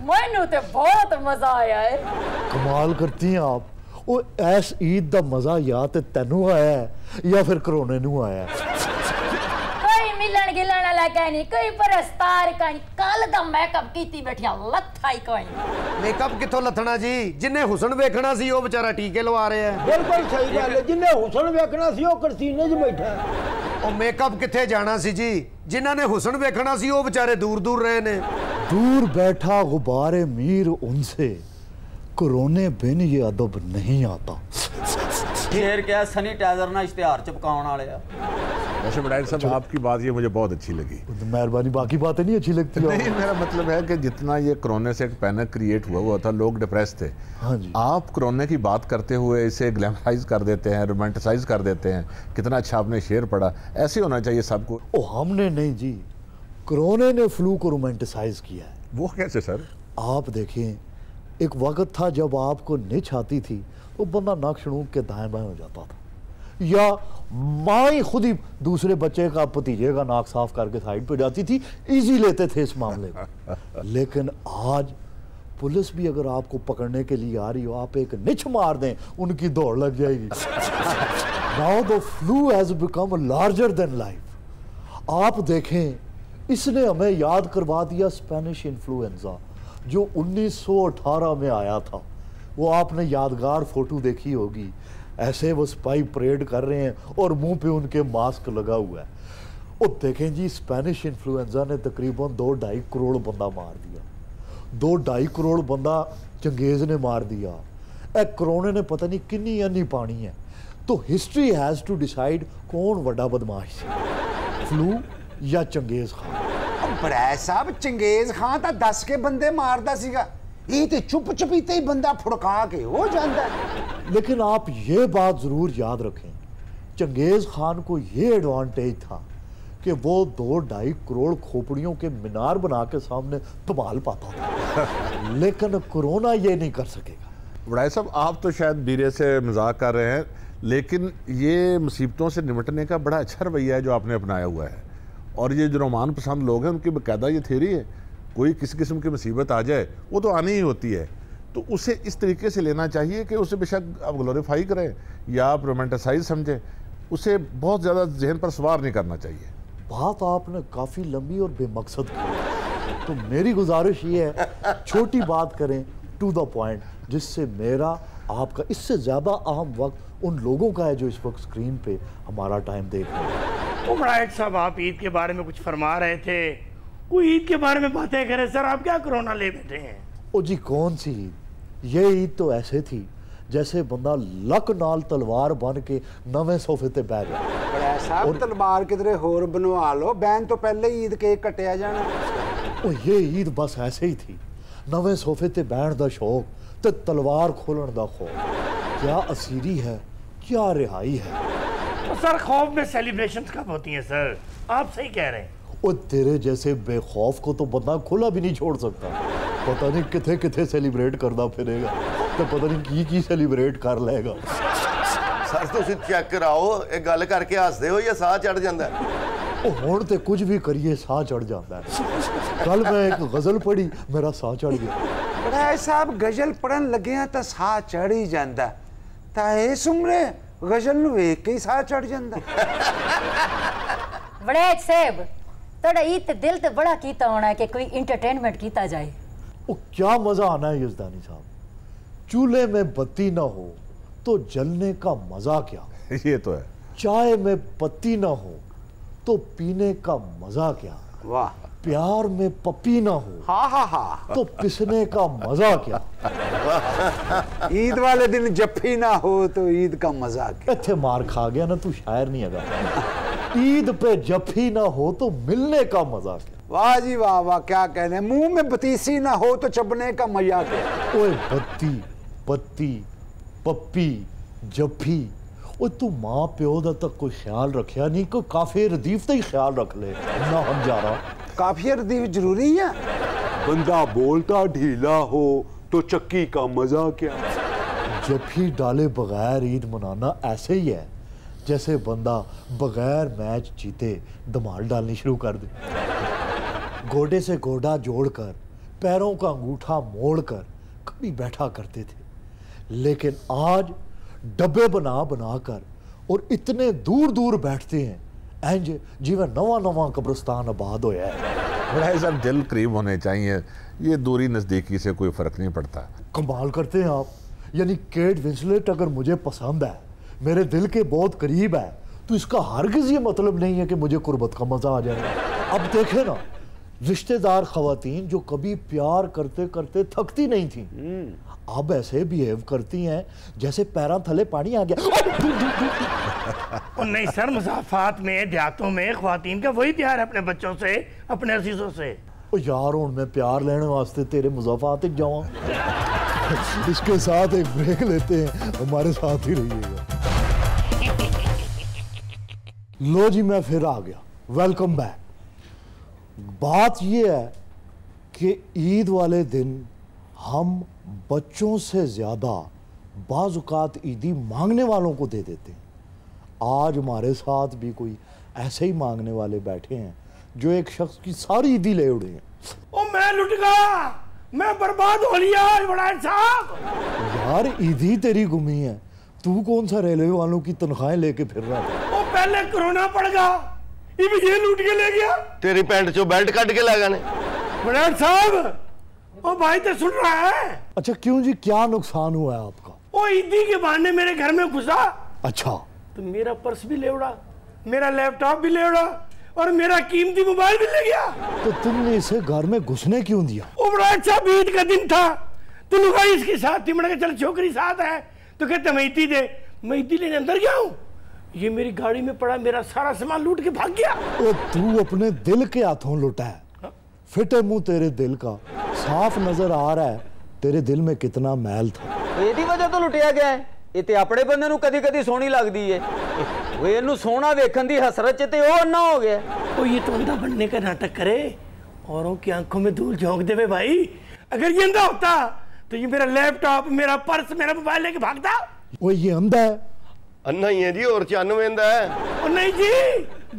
[SPEAKER 11] मैनू तो बहुत मजा आया है।
[SPEAKER 1] कमाल करती हैं आप। ओ ऐस ईद दा मजा या ते तेनू आया है या फिर कोरोना नू आया है?
[SPEAKER 11] कोई मिलन गिलन वाला कहनी, कोई परस्तार कहनी, कल दा मेकअप कीती बैठिया लथा ही कोई।
[SPEAKER 14] मेकअप किथों लथना जी? जिन्ने हुसन वेखना सी ओ बेचारा टीके लवा रहे हैं।
[SPEAKER 15] बिल्कुल सही गल है, जिन्ने हुसन वेखना सी ओ करसीने च बैठा है।
[SPEAKER 14] ओ मेकअप किथे जाना सी जी? जिन्हां ने हुसन वेखना सी ओ बेचारे दूर दूर रहे ने।
[SPEAKER 1] दूर बैठा गुबारे मीर उनसे कोरोने बिन ये अदब नहीं आता।
[SPEAKER 7] शेर क्या सैनिटाइजर ना इश्तिहार चिपकाउण वाले आ।
[SPEAKER 6] वैसे बड़ाई साहब आपकी बात ये मुझे बहुत अच्छी लगी।
[SPEAKER 1] मेहरबानी, बाकी बातें नहीं अच्छी लगती।
[SPEAKER 6] नहीं, मेरा मतलब है कि जितना ये कोरोना से एक पैनिक क्रिएट हुआ था, लोग डिप्रेस थे।
[SPEAKER 1] हाँ जी।
[SPEAKER 6] आप कोरोना की बात करते हुए इसे ग्लैमराइज कर देते हैं, रोमांटिसाइज कर देते हैं। कितना अच्छा आपने शेर पढ़ा। ऐसे होना चाहिए सबको।
[SPEAKER 1] ओ हमने नहीं जी, कोरोना ने फ्लू को रोमांटिसाइज किया है।
[SPEAKER 6] वो कैसे सर?
[SPEAKER 1] आप देखें, एक वक्त था जब आपको निच आती थी तो बंदा नाक शनूक के दाएं बाएं हो जाता था, या माँ ही खुद ही दूसरे बच्चे का, भतीजे का नाक साफ करके साइड पे जाती थी। इजी लेते थे इस मामले को। लेकिन आज पुलिस भी अगर आपको पकड़ने के लिए आ रही हो, आप एक निच मार दें, उनकी दौड़ लग जाएगी। Now the flu has become larger than life. आप देखें, इसने हमें याद करवा दिया स्पेनिश इन्फ्लुएंजा जो 1918 में आया था। वो आपने यादगार फोटो देखी होगी, ऐसे वो सिपाही परेड कर रहे हैं और मुंह पे उनके मास्क लगा हुआ है। और देखें जी, स्पेनिश इन्फ्लुएंजा ने तकरीबन 2-2.5 करोड़ बंदा मार दिया। 2-2.5 करोड़ बंदा चंगेज ने मार दिया। एक कोरोना ने पता नहीं किन्नी अन्नी पानी है। तो हिस्ट्री हैज टू डिसाइड कौन वड्डा बदमाश है, फ्लू या चंगेज खान।
[SPEAKER 3] बड़ाई साहब, चंगेज खान तो 10 के बंदे मारदा सीगा, ये तो चुप चुपीते ही बंदा फुड़का के हो जाता है।
[SPEAKER 1] लेकिन आप ये बात जरूर याद रखें, चंगेज खान को ये एडवांटेज था कि वो 2-2.5 करोड़ खोपड़ियों के मीनार बना के सामने धमाल पाता था। लेकिन कोरोना ये नहीं कर सकेगा।
[SPEAKER 6] बड़ाई साहब, आप तो शायद बीरे से मजाक कर रहे हैं, लेकिन ये मुसीबतों से निपटने का बड़ा अच्छा रवैया है जो आपने अपनाया हुआ है। और ये जो रोमान पसंद लोग हैं, उनकी बाकायदा ये थ्योरी है, कोई किसी किस्म की मुसीबत आ जाए वो तो आनी ही होती है, तो उसे इस तरीके से लेना चाहिए कि उसे बेशक आप ग्लोरीफाई करें या आप रोमांटिसाइज समझें, उसे बहुत ज़्यादा जहन पर सवार नहीं करना चाहिए।
[SPEAKER 1] बात आपने काफ़ी लंबी और बेमकसद की, तो मेरी गुजारिश ये है, छोटी बात करें, टू द पॉइंट, जिससे मेरा आपका इससे ज़्यादा अहम वक्त उन लोगों का है जो इस वक्त स्क्रीन पे हमारा टाइम देख रहे हैं।
[SPEAKER 8] उमराइट साहब, आप ईद के बारे में कुछ फरमा रहे थे, कोई ईद के बारे में बातें करें सर, आप क्या कोरोना ले बैठे हैं?
[SPEAKER 1] ओ जी, कौन सी ईद? ये ईद तो ऐसे थी जैसे बंदा लक नाल तलवार बन के नवे सोफे ते बैठ जाए।
[SPEAKER 3] बड़ा साहब, तलवार किधरे होर बनवा लो, बैन तो पहले ही ईद केक कटिया जाना।
[SPEAKER 1] ओ ये ईद बस ऐसे ही थी, नवे सोफे ते बैठ दा शौक ते तलवार खोलन दा खौफ। क्या असीरी है, क्या रिहाई है।
[SPEAKER 8] तो सर, खौफ में सेलिब्रेशंस कब होती हैं सर? आप सही कह रहे हैं।
[SPEAKER 1] ओ तेरे जैसे बेखौफ को तो बंदा खुला भी नहीं छोड़ सकता। पता नहीं किथे किथे सेलिब्रेट करदा फिरेगा, तो पता नहीं की सेलिब्रेट कर लेगा।
[SPEAKER 5] सर तुसी चेक कराओ, एक गल करके हसदे हो या साह चढ़ जाता है?
[SPEAKER 1] ओ हुण ते कुछ भी करिए साह चढ़ जाता है। कल मैं एक गजल पढ़ी, मेरा साह चढ़ गया।
[SPEAKER 3] बड़ा साहब, गजल पढ़न लगे हैं तो साह चढ़ ही जाता, ताए सुमरे गजल नूं वेख के ही साह चढ़ जाता।
[SPEAKER 11] बड़े साहब, तोड़ा ईद ते दिल ते बड़ा कीता होना है कि कोई इंटरटेनमेंट कीता जाए।
[SPEAKER 1] ओ क्या मजा आना है यजदानी साहब, चूल्हे में बत्ती ना हो तो जलने का मजा क्या।
[SPEAKER 6] ये तो है।
[SPEAKER 1] चाय में पत्ती ना हो तो पीने का मजा क्या।
[SPEAKER 3] वाह।
[SPEAKER 1] प्यार में पप्पी ना हो
[SPEAKER 3] हाँ हाँ हाँ
[SPEAKER 1] तो पिसने का मजा क्या।
[SPEAKER 3] ईद वाले दिन जफ्फी ना हो तो ईद का मजा क्या।
[SPEAKER 1] इत्थे मार खा गया ना, तू शायर नहीं है। ईद पे जफ्फी ना हो तो मिलने का मजा क्या।
[SPEAKER 3] वाह जी वाह वाह, क्या कहने, मुंह में बतीसी ना हो तो चबने का मजा क्या।
[SPEAKER 1] ओए बत्ती, पत्ती, पप्पी, जफ्फी, ओ तू मां प्यो दा तक कोई ख्याल रखिया नहीं, कोई काफी रदीफ दा ही ख्याल रख ले ना। हम जा रहा
[SPEAKER 3] काफी रदीफ जरूरी है।
[SPEAKER 16] बंदा बोलता ढीला हो तो चक्की का मजा क्या।
[SPEAKER 1] जफ्फी डाले बगैर ईद मनाना ऐसे ही है जैसे बंदा बगैर मैच जीते धमाल डालनी शुरू कर दे। गोडे से गोडा जोड़कर, पैरों का अंगूठा मोड़कर कभी बैठा करते थे, लेकिन आज डब्बे बना बनाकर और इतने दूर दूर बैठते हैं इंज जिवें नवा नवा कब्रिस्तान आबाद होया है।
[SPEAKER 6] बड़ा साहब दिल करीब होने चाहिए, ये दूरी नज़दीकी से कोई फ़र्क नहीं पड़ता।
[SPEAKER 1] कमाल करते हैं आप, यानी केट विंसलेट अगर मुझे पसंद है, मेरे दिल के बहुत करीब है, तो इसका हरगिज़ ये मतलब नहीं है कि मुझे कुर्बत का मज़ा आ जाएगा। अब देखे ना, रिश्तेदार ख़वातीन जो कभी प्यार करते करते थकती नहीं थी, अब ऐसे बिहेव करती हैं जैसे पैरों थले पानी आ गया।
[SPEAKER 8] और नहीं सर, मुसाफात में, देहातों में ख्वातीन का वही प्यार है अपने बच्चों से, अपने अजीजों से।
[SPEAKER 1] ओ यार, हूँ मैं प्यार लेने वास्ते तेरे मुसाफात जाऊँ। इसके साथ एक ब्रेक लेते हैं, हमारे साथ ही रहिएगा। लो जी, मैं फिर आ गया, वेलकम बैक। बात ये है कि ईद वाले दिन हम बच्चों से ज़्यादा बाज़ औक़ात ईदी मांगने वालों को दे देते हैं। आज हमारे साथ भी कोई ऐसे ही मांगने वाले बैठे हैं जो एक शख्स की सारी ईदी ले उड़े हैं।
[SPEAKER 8] ओ मैं लुट गया, मैं बर्बाद हो लिया बड़ा साहब।
[SPEAKER 1] यार ईदी तेरी गुमी है, तू कौन सा रेलवे वालों की तनख्वाहें लेके फिर रहा है?
[SPEAKER 8] ओ पहले कोरोना पड़ गया, ये लूट के ले गया।
[SPEAKER 5] तेरी पैंट चो बेल्ट काट के ला गए
[SPEAKER 8] बड़ा साहब। ओ भाई तो सुन रहा है?
[SPEAKER 1] अच्छा क्यों जी, क्या नुकसान हुआ है आपका?
[SPEAKER 8] ओ ईदी के बहाने मेरे घर में घुसा।
[SPEAKER 1] अच्छा,
[SPEAKER 8] तो मेरा पर्स भी ले उड़ा, मेरा लैपटॉप भी ले उड़ा और मेरा कीमती मोबाइल भी ले गया।
[SPEAKER 1] तो तुमने इसे घर में घुसने क्यों दिया?
[SPEAKER 8] ओ बड़ा अच्छा, ईद का दिन था तो लुगाई इसके साथ थी। मैंने कहा चल छोकरी साथ है, तो कहते मैं ईदी दे। मैं ईदी लेने अंदर गया हूँ, ये मेरी गाड़ी में पड़ा मेरा सारा सामान लूट के भाग गया।
[SPEAKER 1] ओ तू अपने दिल के हाथों लुटा है। फिटे मुंह तेरे दिल का, साफ नजर आ रहा है तेरे दिल में कितना मैल था।
[SPEAKER 7] ਇਹਦੀ ਵਜ੍ਹਾ ਤੋਂ ਲੁੱਟਿਆ ਗਿਆ ਹੈ। ਇਹ ਤੇ ਆਪਣੇ ਬੰਦੇ ਨੂੰ ਕਦੀ ਕਦੀ ਸੋਹਣੀ ਲੱਗਦੀ ਏ, ਉਹ ਇਹਨੂੰ ਸੋਹਣਾ ਵੇਖਣ ਦੀ ਹਸਰਤ ਚ ਤੇ ਉਹ ਅੰਨਾ ਹੋ ਗਿਆ।
[SPEAKER 8] ओ ये तो अंधा बनने का नाटक करे, औरों की आंखों में धूल झोंक देवे भाई। अगर ये अंधा होता तो ये मेरा लैपटॉप, मेरा पर्स, मेरा मोबाइल लेके भागता।
[SPEAKER 1] ओ ये अंधा है?
[SPEAKER 5] अन्ना ही है जी, और चन्न वेंदा है।
[SPEAKER 8] ओ नहीं जी,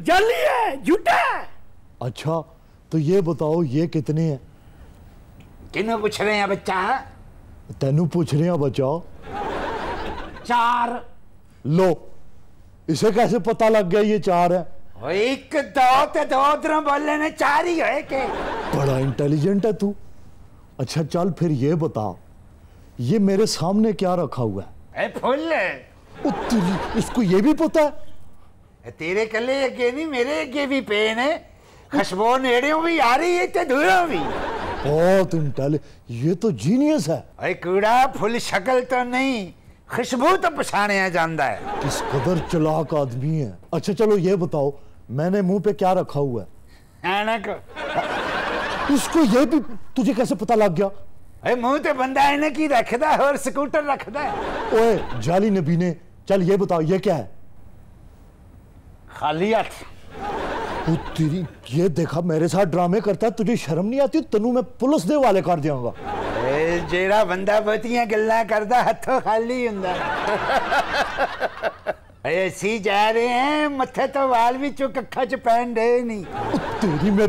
[SPEAKER 8] जाली है, झूठा है।
[SPEAKER 1] अच्छा तो ये बताओ ये कितने हैं?
[SPEAKER 4] किन्हों पूछ रहे हैं बच्चा?
[SPEAKER 1] तेनू पूछ रहे हैं बच्चा।
[SPEAKER 4] 4।
[SPEAKER 1] लो, इसे कैसे पता लग गया ये 4 है?
[SPEAKER 4] 1 2 ते 2 उधरों बोले ने 4 ही है के।
[SPEAKER 1] बड़ा इंटेलिजेंट है तू। अच्छा चल फिर ये बता, ये मेरे सामने क्या रखा हुआ है?
[SPEAKER 4] फुल।
[SPEAKER 1] इसको ये भी पता
[SPEAKER 4] है? तेरे कले अगे नहीं, मेरे अगे भी पेन है। खुशबू नेड़ियों भी आ रही है ते दूरों भी।
[SPEAKER 1] बहुत इंटेलिजेंट, ये तो जीनियस है।
[SPEAKER 4] अरे कूड़ा, फुल शक्ल तो नहीं, खुशबू तो पछाणिया जाता है।
[SPEAKER 1] किस कदर चालाक आदमी है। अच्छा चलो ये बताओ, मैंने मुंह पे क्या रखा हुआ है?
[SPEAKER 4] ऐनक।
[SPEAKER 1] इसको ये भी तुझे कैसे पता लग गया?
[SPEAKER 4] अरे मुंह ते बंदा ऐनक ही रखता है और स्कूटर रखता है।
[SPEAKER 1] ओए जाली नबी ने, चल ये बताओ ये क्या है?
[SPEAKER 4] खाली हाथ।
[SPEAKER 1] तेरी, ये देखा मेरे साथ ड्रामे करता है, तुझे शर्म नहीं आती? तनु मैं पुलिस दे वाले कर दियांगा।
[SPEAKER 4] जेड़ा बंदा बहुतियां गल्लां करदा हथों खाली हुंदा। ऐसी जा रहे हैं, मत्थे तो वाल भी चुक अखा च पैन दे नहीं।
[SPEAKER 1] तेरी, मैं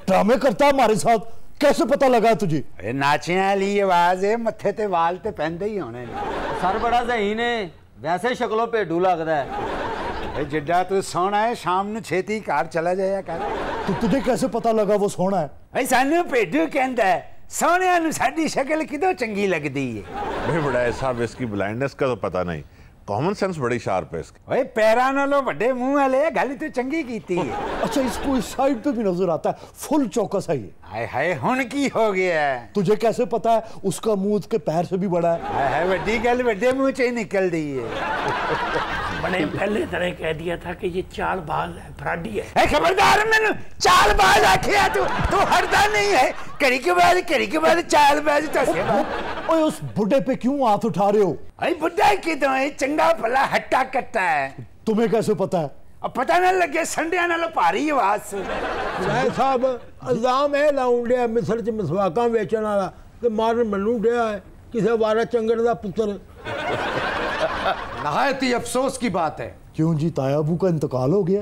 [SPEAKER 1] ड्रामे करता हमारे साथ, कैसे पता लगा तुझे?
[SPEAKER 4] नाचियां वाली आवाज है, मत्थे ते वाल ते पैंदे ही होने।
[SPEAKER 7] सर बड़ा सही ने, वैसे शक्लों भेडू लगदा है।
[SPEAKER 4] जिड्डा तू सोना है, शाम ਨੂੰ ਛੇਤੀ ਘਰ चला जाया कर।
[SPEAKER 1] तो तुझे कैसे पता लगा वो सोना है?
[SPEAKER 4] भाई सानू भेडू कहंदा है, सोनिया नु साडी शक्ल किदों चंगी लगदी है।
[SPEAKER 6] भाई बड़ा साहब, इसकी ब्लाइंडनेस का तो पता नहीं, कॉमन सेंस बड़ी शार्प है इसकी।
[SPEAKER 4] ओए पैरां नालों बड़े मुंह वाले, गल तो चंगी कीती है।
[SPEAKER 1] अच्छा इसको इस साइड पे भी नजर आता है, फुल चौकस है ये।
[SPEAKER 4] हाय हाय, हुन की हो गया है?
[SPEAKER 1] तुझे कैसे पता है उसका मुंह उसके पैर से भी बड़ा है?
[SPEAKER 4] हाय हाय, बड़ी गल बड़े मुंह से ही निकल दी है।
[SPEAKER 8] मैंने पहले तरह कह दिया था कि ये चालबाज है, फ्राडी है।
[SPEAKER 4] खबरदार, मैंने चालबाज आखिया तू हटता नहीं है। करी के बाद चालबाज तो।
[SPEAKER 1] ओए उस बुड्ढे पे क्यों हाथ उठा रहे हो?
[SPEAKER 4] अरे बुड्ढा किदों है, चंगा भला हट्टा कट्टा है।
[SPEAKER 1] तुम्हें कैसे पता है?
[SPEAKER 4] अब पता ना लगे, संडिया नालों भारी आवाज से।
[SPEAKER 15] साहब इल्जाम है लाउं डे मिसर च मसवाका बेचण वाला ते मारन मनु डया है किसे वारा चंगड़ दा पुत्र।
[SPEAKER 14] नहायत ही अफसोस की बात है
[SPEAKER 1] क्यों जी, ताया अबू का इंतकाल हो गया?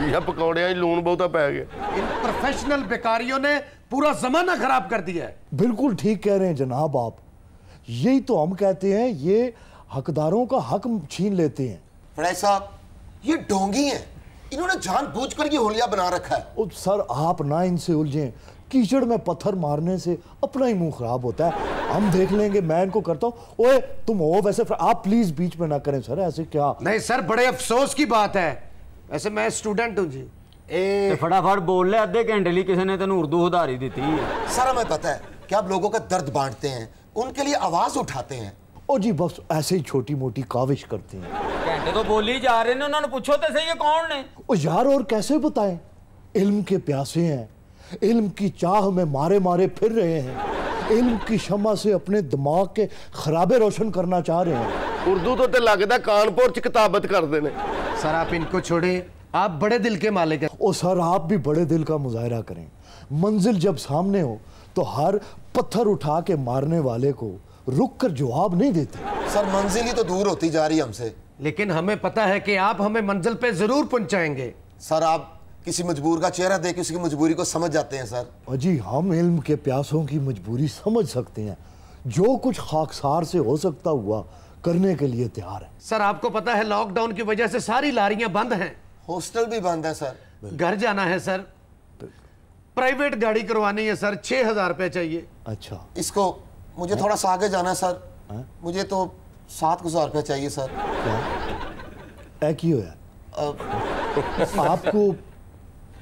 [SPEAKER 5] या पकौड़ियां लून बहुता पै गया।
[SPEAKER 14] इन प्रोफेशनल बेकारियों ने पूरा जमाना खराब कर दिया है।
[SPEAKER 1] बिल्कुल ठीक कह रहे हैं जनाब आप, यही तो हम कहते हैं, ये हकदारों का हक छीन लेते हैं।
[SPEAKER 17] बड़े साहब ये ढोंगी हैं, इन्होंने जानबूझकर ये होलिया बना रखा है।
[SPEAKER 1] ओ सर आप ना इनसे उलझें, कीचड़ में पत्थर मारने से अपना ही मुंह खराब होता है। हम देख लेंगे, मैं इनको करता हूँ। ओए तुम हो वैसे, आप प्लीज बीच में ना करें सर, ऐसे क्या।
[SPEAKER 14] नहीं सर, बड़े अफसोस की बात है, वैसे मैं स्टूडेंट हूँ जी।
[SPEAKER 7] फटाफट बोल ले, अद्धे घंटे लिए किसी ने तेन उर्दू उधारी दी थी।
[SPEAKER 17] सर हमें पता है कि आप लोगों का दर्द बांटते हैं, उनके लिए आवाज उठाते हैं।
[SPEAKER 1] ओ जी बस ऐसे ही छोटी मोटी काविश करते हैं।
[SPEAKER 7] घंटे तो बोली जा रहे ने, उन्होंने पूछो तो सही ये कौन ने।
[SPEAKER 1] ओ यार और कैसे बताएं, इल्म के प्यासे हैं, इल्म की चाह में मारे मारे फिर रहे हैं, इल्म की शमा से अपने दिमाग के खराबे रोशन करना चाह रहे हैं।
[SPEAKER 5] उर्दू तो ते लगदा कानपुर च किताबत करते ने।
[SPEAKER 14] सर आप इनको छोड़े, आप बड़े दिल के मालिक हैं।
[SPEAKER 1] ओ सर आप भी बड़े दिल का मुजाहरा करें। मंजिल जब सामने हो तो हर पत्थर उठा के मारने वाले को रुक कर जवाब नहीं देते।
[SPEAKER 17] सर मंजिल ही तो दूर होती जा रही है हमसे,
[SPEAKER 14] लेकिन हमें पता है कि आप हमें मंजिल पे जरूर पहुंचाएंगे।
[SPEAKER 17] सर आप किसी मजबूर का चेहरा देख उसकी मजबूरी को समझ जाते हैं सर।
[SPEAKER 1] अजी हम इल्म के प्यासों की मजबूरी समझ सकते हैं, जो कुछ खाकसार से हो सकता हुआ करने के लिए तैयार है।
[SPEAKER 14] सर आपको पता है लॉकडाउन की वजह से सारी लारियां बंद हैं,
[SPEAKER 17] हॉस्टल भी बंद है सर,
[SPEAKER 14] घर जाना है सर, प्राइवेट गाड़ी करवानी है सर, 6,000 रुपये चाहिए।
[SPEAKER 1] अच्छा
[SPEAKER 17] इसको मुझे थोड़ा सा आगे जाना है सर, मुझे तो 7,000 रुपये चाहिए सर।
[SPEAKER 1] क्या क्यों है?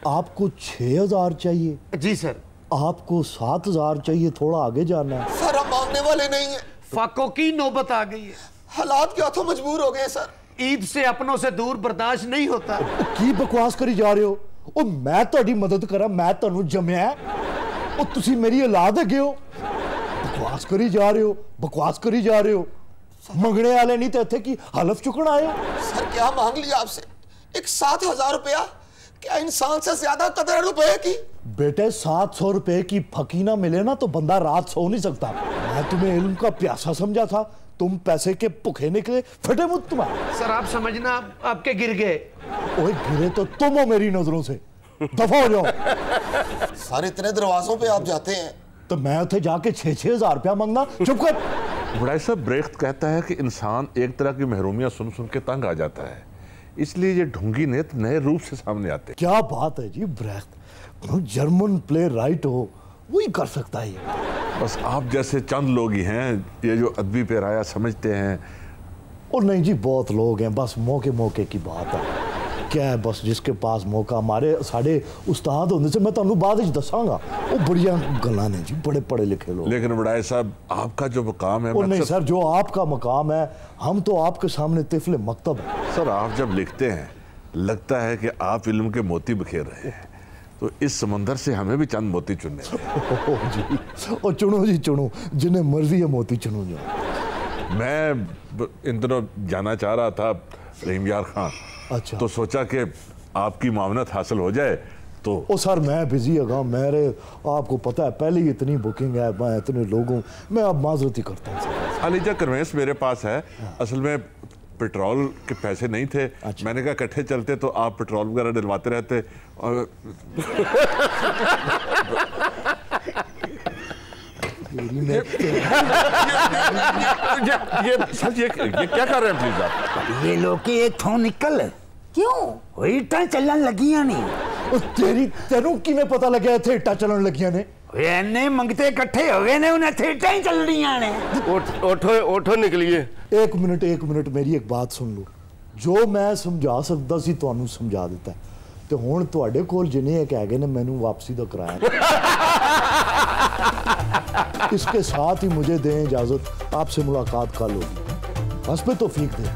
[SPEAKER 1] आपको 6,000 चाहिए?
[SPEAKER 14] जी सर।
[SPEAKER 1] आपको 7,000 चाहिए, थोड़ा आगे जाना है।
[SPEAKER 17] सर हम मांगने वाले नहीं है,
[SPEAKER 14] फाकों की नौबत आ गई है,
[SPEAKER 17] हालात क्या तो मजबूर हो गए सर।
[SPEAKER 14] ईद से अपनों से दूर बर्दाश्त नहीं होता।
[SPEAKER 1] की बकवास करी जा रहे हो? ओ मैं ਤੁਹਾਡੀ मदद करा, मैं ਤੁਹਾਨੂੰ जमया, ओ तुसी मेरी औलाद है हो। बकवास करी जा रहे हो, बकवास करी जा रहे हो। मंगने वाले नहीं तो इत्थे की हलफ चुकन आए हो।
[SPEAKER 17] सर क्या मांग लिया आपसे, एक 7,000 रुपया, क्या इंसान से ज्यादा कदर है रुपए की?
[SPEAKER 1] बेटे 700 रुपए की फकी ना मिले ना तो बंदा रात सो नहीं सकता। मैं तुम्हें इल्म का प्यासा समझा था, तुम पैसे के भुखे निकले, फटे मुंह तुम्हारे।
[SPEAKER 14] सर आप समझना आपके गिर गए।
[SPEAKER 1] ओए गिरे तो तुम हो मेरी नजरों से, दफा हो जाओ।
[SPEAKER 17] सारे इतने दरवाजों पे आप जाते हैं
[SPEAKER 1] तो मैं उठे जाके 6,000 रुपया मांगना? चुप कर।
[SPEAKER 6] बड़ा साहब ब्रेख्त कहता है कि इंसान एक तरह की महरूमियां सुन सुन के तंग आ जाता है, इसलिए ये ढोंगी नेत नए रूप से सामने आते।
[SPEAKER 1] क्या बात है जी ब्रेख्त, जर्मन प्ले राइट हो, वही कर सकता है ये।
[SPEAKER 6] बस आप जैसे चंद लोग ही हैं ये जो अदबी पेराया समझते हैं।
[SPEAKER 1] और नहीं जी बहुत लोग हैं, बस मौके मौके की बात है। क्या है बस जिसके पास मौका, हमारे साढ़े उस्ताद होने से मैं तुहानू बाद विच दसांगा, वो बढ़िया गल्लां ने जी, बड़े पढ़े लिखे लोग।
[SPEAKER 6] लेकिन बड़ाई साहब आपका जो मकाम है।
[SPEAKER 1] और नहीं सर, जो आपका मकाम है, हम तो आपके सामने तिफले मकतब है।
[SPEAKER 6] सर आप जब लिखते हैं लगता है कि आप इल्म के मोती बिखेर रहे हैं, तो इस समंदर से हमें भी चंद मोती चुनने हैं।
[SPEAKER 1] जी और चुनो जी चुनो, जिन्हें मर्जी है मोती चुनो। जो
[SPEAKER 6] मैं इन दिनों जाना चाह रहा था रहीम यार खान,
[SPEAKER 1] अच्छा
[SPEAKER 6] तो सोचा कि आपकी मामनत हासिल हो जाए तो।
[SPEAKER 1] ओ सर मैं बिजी है, मेरे आपको पता है पहले ही इतनी बुकिंग है, मैं इतने लोगों, मैं अब माजरत ही करता हूँ।
[SPEAKER 6] अलीजा कन्वेंस मेरे पास है, असल में पेट्रोल के पैसे नहीं थे।
[SPEAKER 1] अच्छा।
[SPEAKER 6] मैंने कहा इकट्ठे चलते तो आप पेट्रोल वगैरह डलवाते रहते। और ये क्या कर रहे हैं प्लीज आप?
[SPEAKER 4] ये लोग एक थों निकल क्यों वही इट्टा चलन लगियां नहीं।
[SPEAKER 1] तेरी तेनू किवें पता लगे इत्थे इट्टा चलन लगियां ने?
[SPEAKER 4] एने मंगते इकट्ठे हो गए ने, उन्हें इत्थे इट्टा ही चल रही ने।
[SPEAKER 5] उठो निकलिए।
[SPEAKER 1] एक मिनट मेरी एक बात सुन लो, जो मैं समझा सकता सी तुहानू समझा दिता है, तो हुण तुहाडे कोल जिन्ने एक हैगे ने मैनू वापसी दा कराया। इसके साथ ही मुझे दें इजाजत, आपसे मुलाकात कल होगी। हस्बे तौफीक दे।